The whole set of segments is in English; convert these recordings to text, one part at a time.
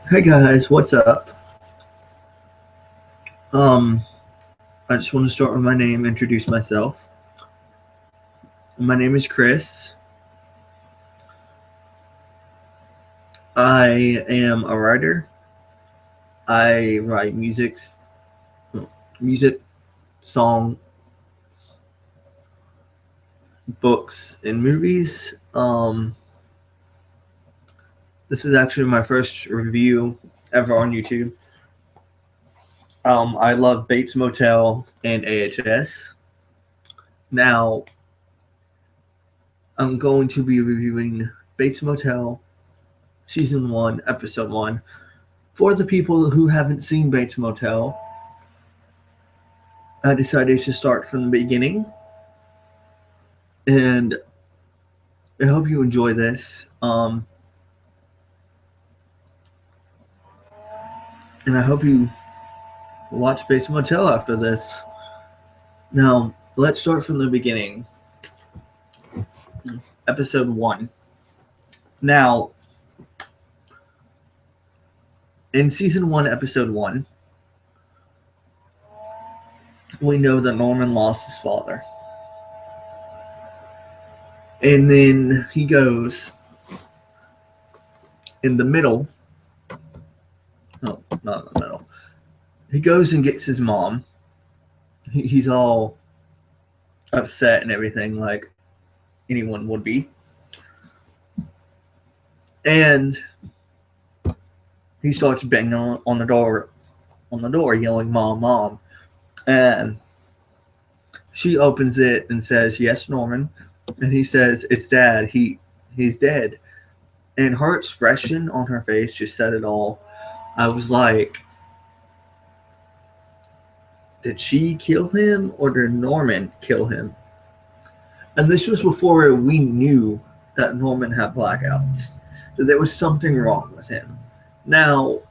Hey guys, what's up? Um, I just want to start with my name, introduce myself. My name is Chris. I am a writer. I write music, song, books, and movies. This is actually my first review ever on YouTube. I love Bates Motel and AHS. Now, I'm going to be reviewing Bates Motel Season 1, Episode 1. For the people who haven't seen Bates Motel, I decided to start from the beginning, and I hope you enjoy this. And I hope you watch Bates Motel after this. Now, let's start from the beginning. Episode 1. Now, in Season 1, Episode 1, we know that Norman lost his father. And then he goes in the middle. No, not in the middle. He goes and gets his mom. He's all upset and everything, like anyone would be. And he starts banging on the door, yelling, "Mom, Mom." And she opens it and says, "Yes, Norman." And he says, "It's Dad. He's dead." And her expression on her face just said it all. I was like, did she kill him or did Norman kill him? And this was before we knew that Norman had blackouts. That there was something wrong with him. Now,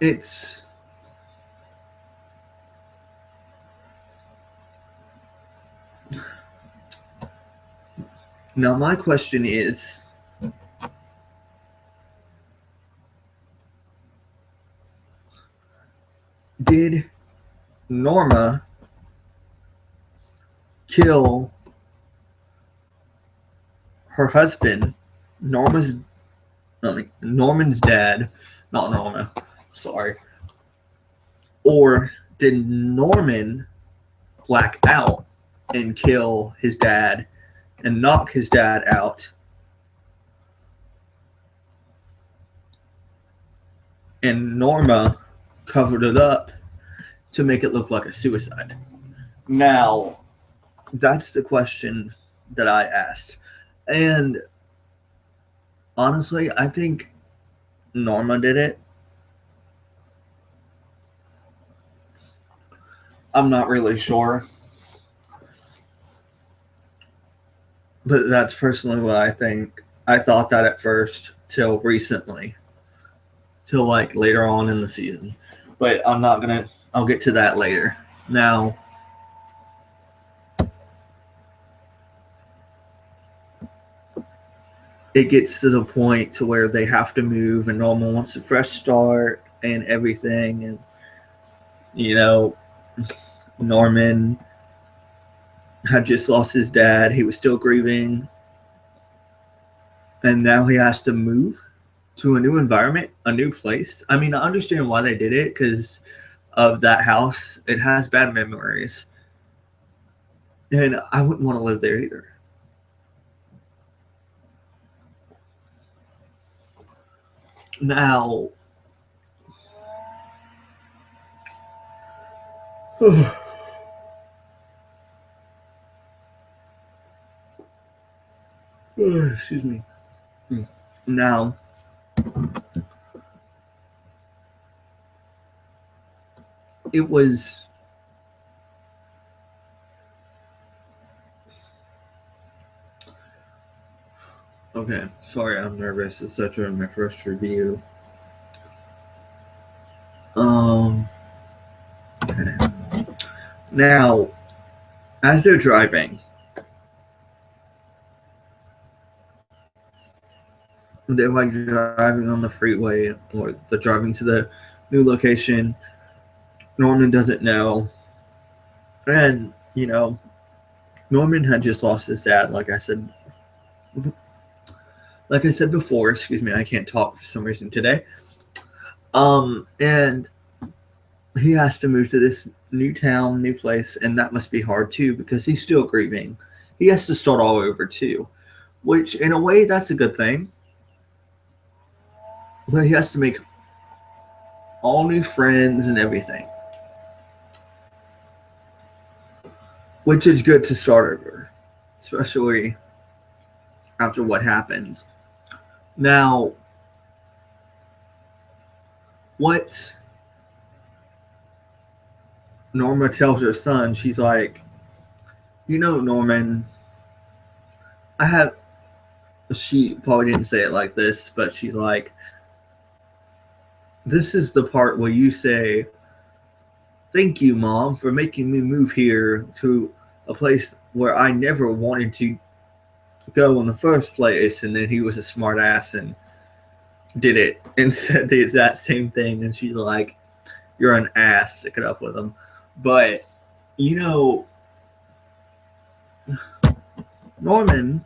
it's now my question is, did Norma kill her husband, Norman's dad, not Norma, sorry, or did Norman black out and kill his dad and knock his dad out, and Norma covered it up to make it look like a suicide? Now, that's the question that I asked. And honestly, I think Norma did it. I'm not really sure. But that's personally what I think. I thought that at first till recently. Till like later on in the season. But I'll get to that later. Now, it gets to the point to where they have to move and Norman wants a fresh start and everything, and you know, Norman had just lost his dad. He was still grieving. And now he has to move to a new environment, a new place. I mean, I understand why they did it because of that house. It has bad memories. And I wouldn't want to live there either. Now, excuse me. Now, it was okay. Sorry, I'm nervous. It's such my first review. Okay. Now, as they're driving, they're like driving on the freeway, or they're driving to the new location. Norman doesn't know. And, Norman had just lost his dad, like I said before, excuse me, I can't talk for some reason today. And he has to move to this new town, new place, and that must be hard too because he's still grieving. He has to start all over too, which in a way that's a good thing. But he has to make all new friends and everything, which is good to start over, especially after what happens. Now, what Norma tells her son, she's like, Norman, I have. She probably didn't say it like this, but she's like, this is the part where you say, thank you, Mom, for making me move here to a place where I never wanted to go in the first place. And then he was a smart ass and did it and said the exact same thing. And she's like, you're an ass, stick it up with him. But, Norman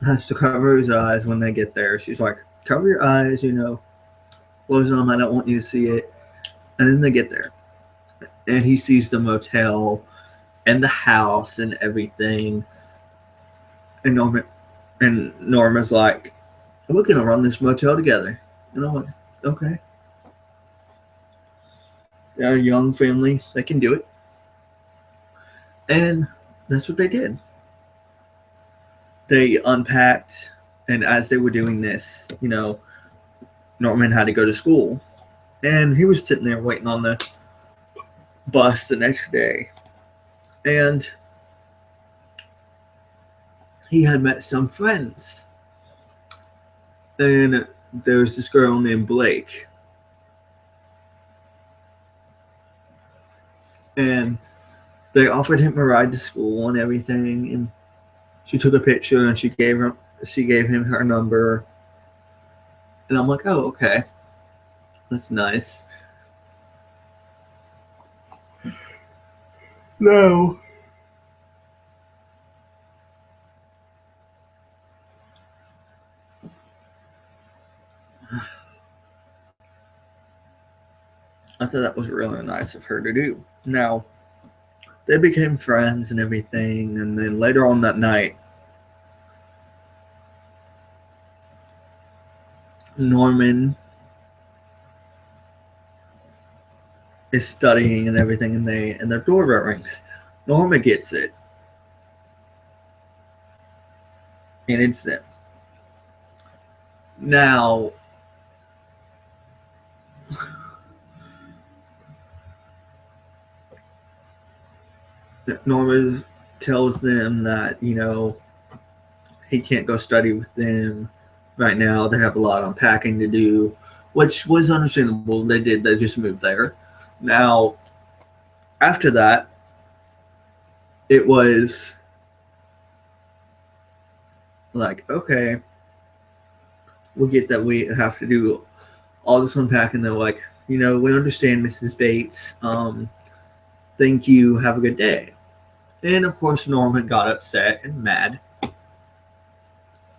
has to cover his eyes when they get there. She's like, cover your eyes, close them, I don't want you to see it. And then they get there. And he sees the motel and the house and everything. And Norma's like, we're gonna run this motel together. And I'm like, okay. They're a young family, they can do it. And that's what they did. They unpacked, and as they were doing this, Norman had to go to school. And he was sitting there waiting on the bus the next day. And he had met some friends. And there was this girl named Blake. And they offered him a ride to school and everything. And she took a picture and she gave him her number. And I'm like, oh, okay. That's nice. No. I thought that was really nice of her to do. Now, they became friends and everything, and then later on that night, Norman is studying and everything, and their doorbell rings. Norma gets it, and it's them. Now, Norma tells them that he can't go study with them right now. They have a lot of unpacking to do, which was understandable. They did. They just moved there. Now, after that, it was like, okay, we get that we have to do all this unpacking. They're like, we understand, Mrs. Bates. Thank you. Have a good day. And of course, Norman got upset and mad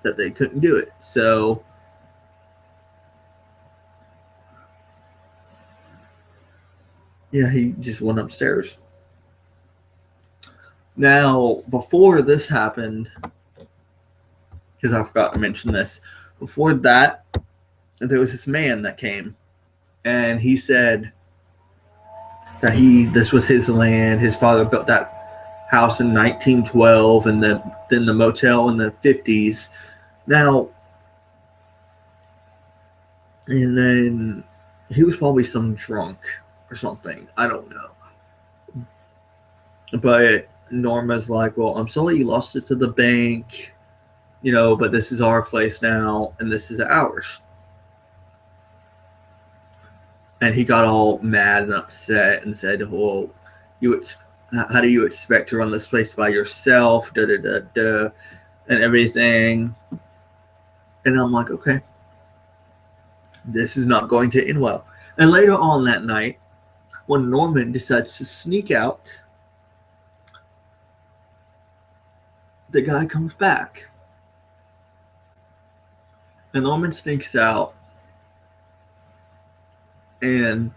that they couldn't do it. So, yeah, he just went upstairs. Now, before this happened, because I forgot to mention this, before that, there was this man that came, and he said that this was his land. His father built that house in 1912, and then the motel in the 50s. Now, and then he was probably some drunk or something. I don't know. But Norma's like, well, I'm sorry you lost it to the bank, but this is our place now, and this is ours. And he got all mad and upset and said, well, how do you expect to run this place by yourself? Da da da da, and everything. And I'm like, okay, this is not going to end well. And later on that night, when Norman decides to sneak out, the guy comes back. And Norman sneaks out and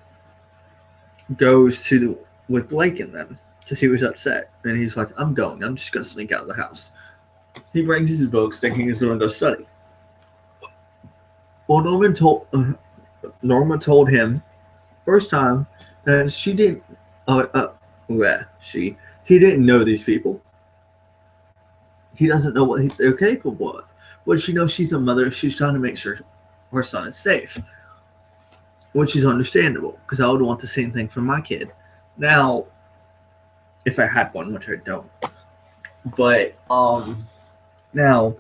goes to with Blake and them because he was upset. And he's like, I'm going. I'm just going to sneak out of the house. He brings his books thinking he's going to go study. Well, Norma told him first time that she didn't. He didn't know these people. He doesn't know what they're capable of. But she knows she's a mother. She's trying to make sure her son is safe, which is understandable because I would want the same thing for my kid. Now, if I had one, which I don't. But now,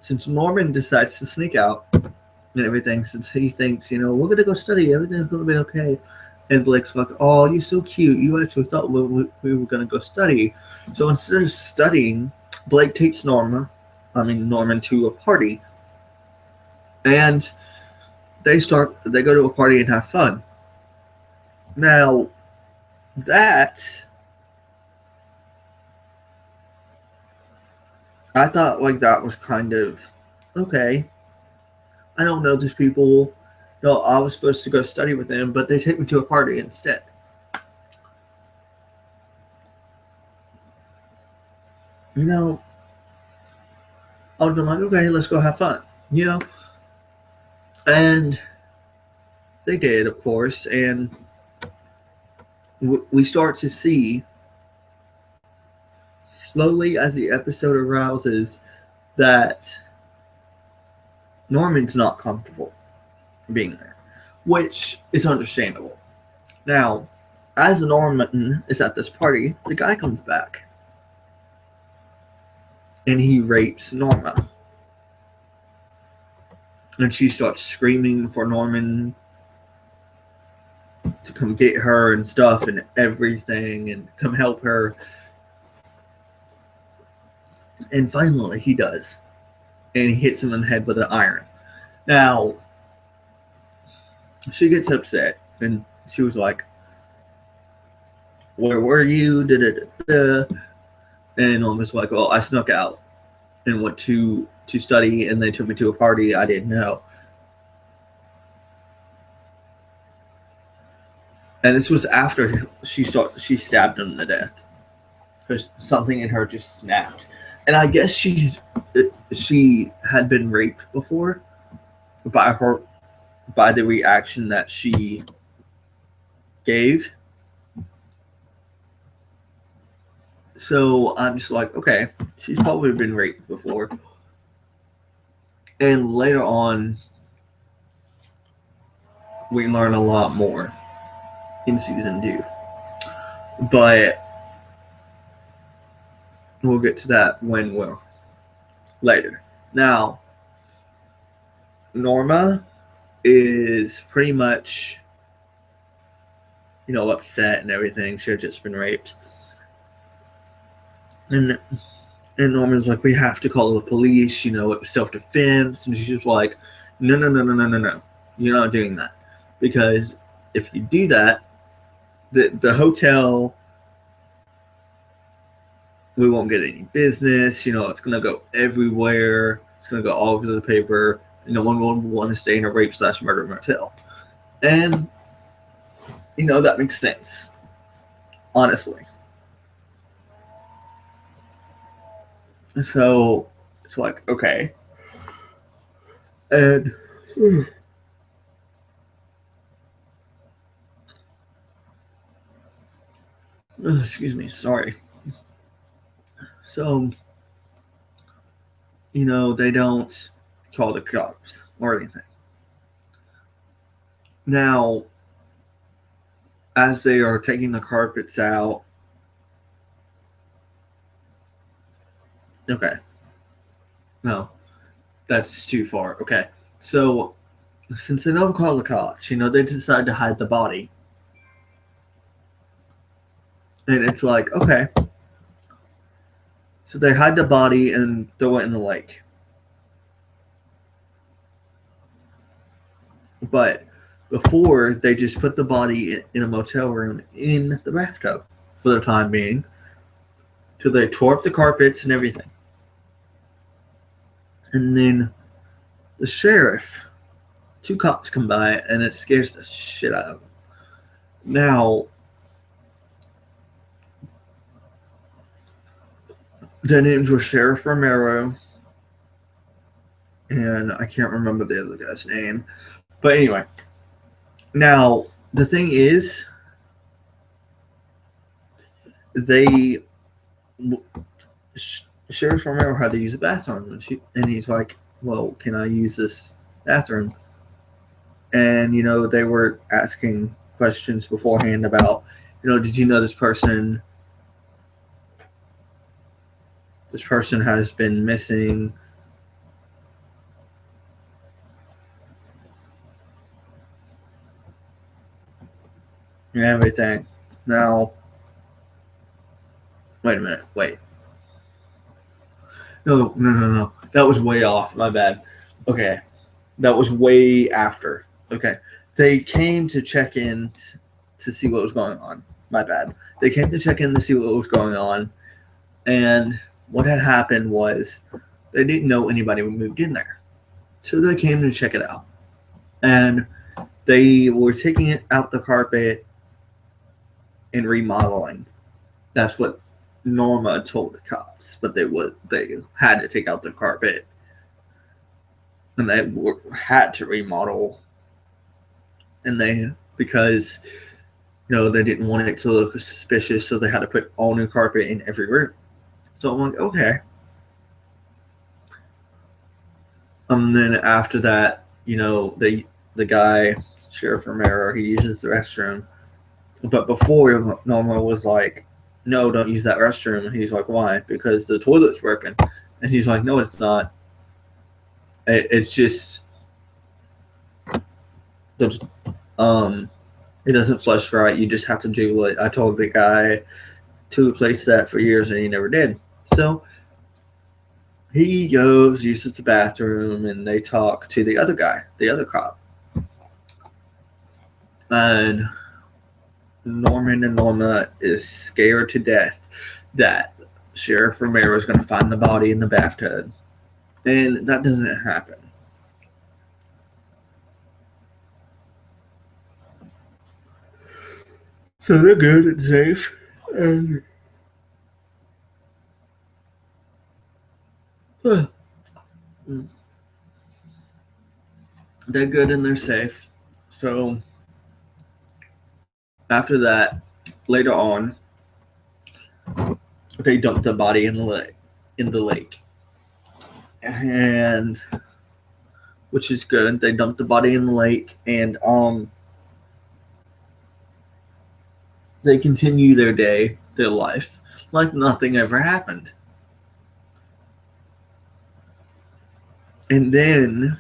since Norman decides to sneak out and everything, since he thinks, we're gonna go study, everything's gonna be okay. And Blake's like, oh, you're so cute. You actually thought we were gonna go study. So instead of studying, Blake takes Norman to a party, and they go to a party and have fun. Now, I thought that was kind of okay. I don't know these people. I was supposed to go study with them, but they take me to a party instead. I would have been like, okay, let's go have fun. And they did, of course, and we start to see slowly as the episode arouses that Norman's not comfortable being there, which is understandable. Now, as Norman is at this party, the guy comes back and he rapes Norma. And she starts screaming for Norman to come get her and stuff and everything and come help her. And finally he does. And he hits him in the head with an iron. Now, she gets upset and she was like, where were you? And Norman's like, well, I snuck out and went to study, and they took me to a party I didn't know. And this was after she stabbed him to death. Because something in her just snapped. And I guess she had been raped before by the reaction that she gave. So I'm just like, okay, she's probably been raped before. And later on, we learn a lot more in season 2. But we'll get to that later. Now, Norma is pretty much, upset and everything. She had just been raped. And Norman's like, we have to call the police, it was self-defense. And she's just like, no. You're not doing that. Because if you do that, the hotel, we won't get any business. It's going to go everywhere. It's going to go all over the paper. And no one will want to stay in a rape/murder motel. And, that makes sense. Honestly. So it's like, okay. And excuse me, sorry. So, they don't call the cops or anything. Now, as they are taking the carpets out, okay. No, that's too far. Okay. So, since they don't call the cops, they decide to hide the body. And it's like, okay. So they hide the body and throw it in the lake. But before, they just put the body in a motel room in the bathtub for the time being. Till they tore up the carpets and everything. And then the sheriff, two cops come by, and it scares the shit out of them. Now, their names were Sheriff Romero, and I can't remember the other guy's name. But anyway, now the thing is, they Sheriff Romero had to use the bathroom, and he's like, "Well, can I use this bathroom?" And they were asking questions beforehand about, did you know this person? This person has been missing. And everything. Now, wait a minute. Wait. No. That was way off. My bad. Okay. That was way after. Okay. They came to check in to see what was going on. My bad. They came to check in to see what was going on. And what had happened was they didn't know anybody moved in there. So they came to check it out. And they were taking it out the carpet and remodeling. That's what Norma told the cops, but they had to take out the carpet, and they had to remodel, and because they didn't want it to look suspicious, so they had to put all new carpet in every room. So I'm like, okay. And then after that, the guy Sheriff Romero, he uses the restroom, but before Norma was like, no, don't use that restroom. And he's like, why? Because the toilet's broken. And he's like, no, it's not. It's just it doesn't flush right. You just have to jiggle it. I told the guy to replace that for years, and he never did. So he goes, uses the bathroom, and they talk to the other guy, the other cop. And Norman and Norma is scared to death that Sheriff Romero is going to find the body in the bathtub. And that doesn't happen. So they're good and safe. And they're good and they're safe. So after that, later on, they dumped the body in the lake. And which is good. They dumped the body in the lake, and they continue their day, their life, like nothing ever happened. And then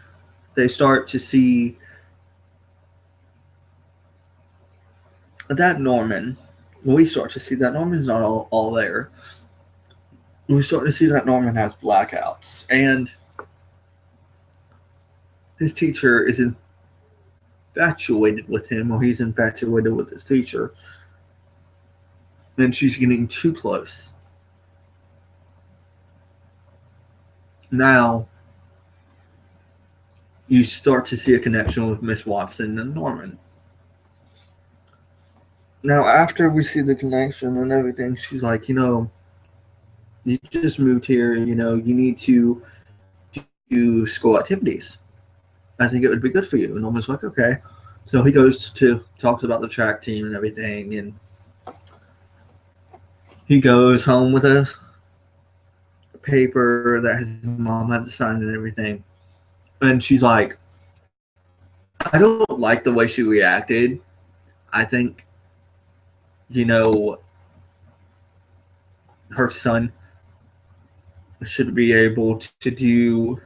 they start to see that Norman. We start to see that Norman's not all there. We start to see that Norman has blackouts, and his teacher is infatuated with him, or he's infatuated with his teacher, and she's getting too close. Now, you start to see a connection with Miss Watson and Norman. Now, after we see the connection and everything, she's like, you just moved here, you need to do school activities. I think it would be good for you. And Norman's like, okay. So he goes to talk about the track team and everything, and he goes home with a paper that his mom had to sign and everything. And she's like, I don't like the way she reacted. I think, her son should be able to do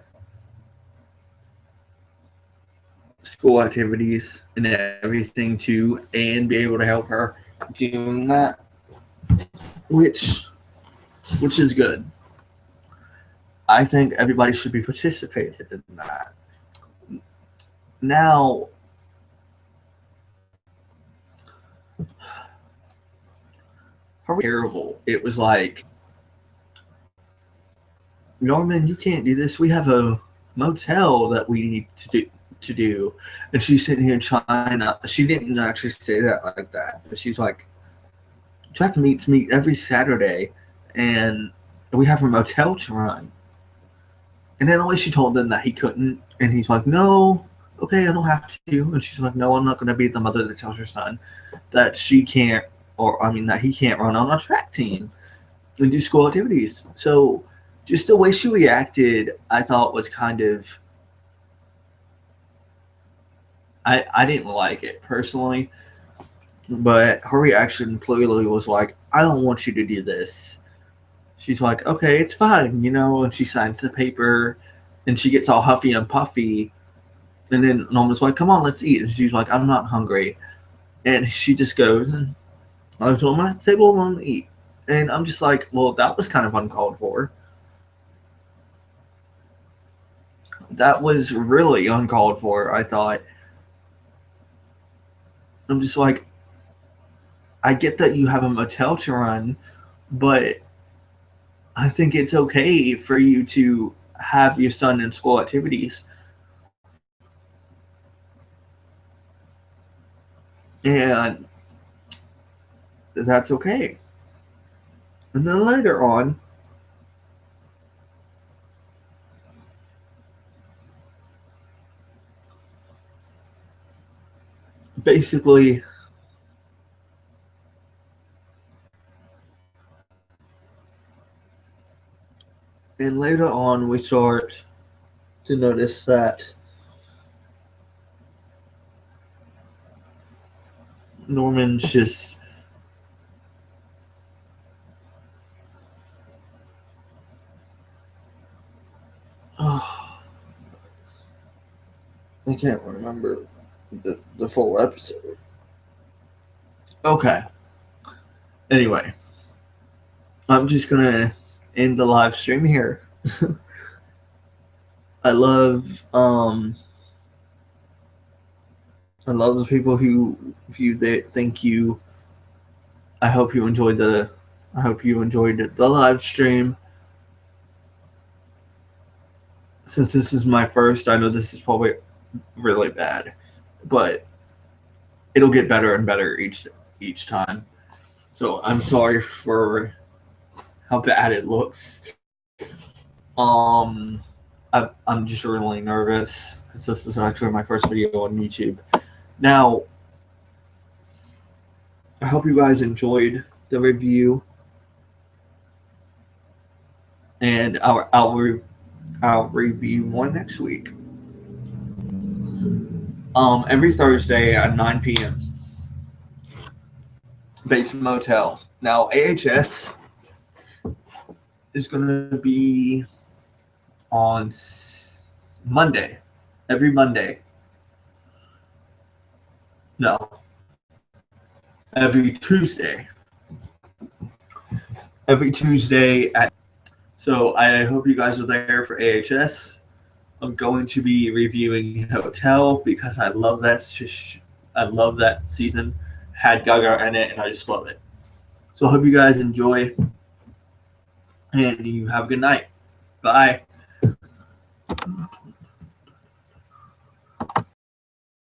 school activities and everything too, and be able to help her doing that. which is good. I think everybody should be participated in that. Now, terrible. It was like, Norman, you can't do this. We have a motel that we need to do. And she's sitting here in China. She didn't actually say that like that, but she's like, track meet every Saturday, and we have a motel to run. And then only she told them that he couldn't, and he's like, no, okay, I don't have to. And she's like, no, I'm not going to be the mother that tells her son that she can't, or I mean, that he can't run on a track team and do school activities. So just the way she reacted, I thought was kind of, I didn't like it personally, but her reaction clearly was like, I don't want you to do this. She's like, okay, it's fine, and she signs the paper and she gets all huffy and puffy. And then Norman's like, come on, let's eat. And she's like, I'm not hungry. And she just goes, and I was on my table alone to eat. And I'm just like, well, that was kind of uncalled for. That was really uncalled for, I thought. I'm just like, I get that you have a motel to run, but I think it's okay for you to have your son in school activities. And that's okay. And then later on, basically, and later on we start to notice that Norman's just oh, I can't remember the full episode. Okay. Anyway, I'm just gonna end the live stream here. I love I love the people who viewed it. Thank you. I hope you enjoyed the live stream. Since this is my first, I know this is probably really bad, but it'll get better and better each time. So I'm sorry for how bad it looks. I'm just really nervous because this is actually my first video on YouTube. Now, I hope you guys enjoyed the review, and I'll review one next week. Every Thursday at 9 p.m. Bates Motel. Now, AHS is going to be on Monday. Every Monday. No. Every Tuesday. Every Tuesday at. So I hope you guys are there for AHS. I'm going to be reviewing Hotel because I love that. I love that season. Had Gaga in it, and I just love it. So I hope you guys enjoy, and you have a good night. Bye.